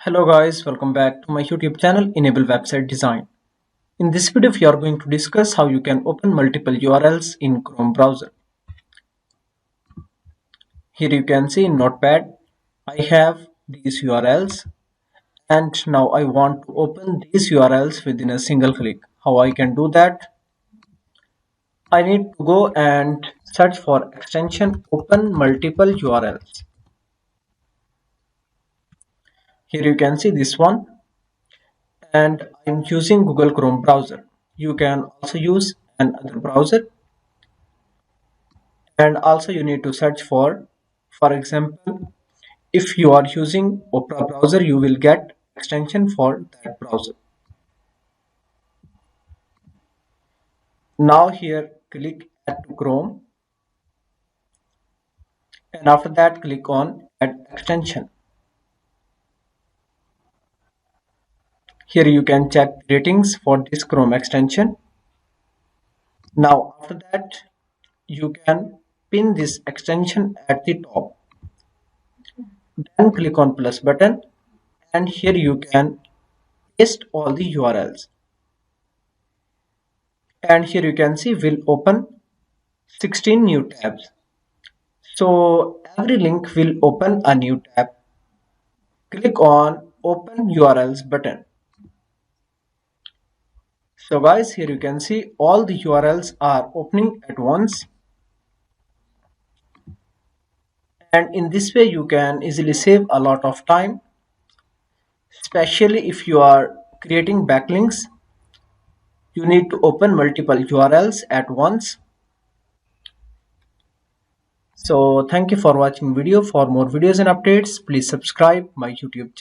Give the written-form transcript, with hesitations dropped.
Hello guys, welcome back to my YouTube channel Enable Website Design. In this video we are going to discuss how you can open multiple URLs in Chrome browser. Here you can see in Notepad I have these URLs and now I want to open these URLs within a single click. How I can do that? I need to go and search for extension open multiple URLs. Here you can see this one and I'm using Google Chrome browser. You can also use another browser. And also you need to search for example, if you are using Opera browser, you will get extension for that browser. Now here click add to Chrome and after that click on add extension. Here you can check ratings for this Chrome extension. Now after that you can pin this extension at the top. Then click on plus button and here you can paste all the URLs. And here you can see will open 16 new tabs. So every link will open a new tab. Click on open URLs button. So guys, here you can see all the URLs are opening at once. And in this way you can easily save a lot of time, especially if you are creating backlinks. You need to open multiple URLs at once. So thank you for watching video. For more videos and updates, please subscribe my YouTube channel.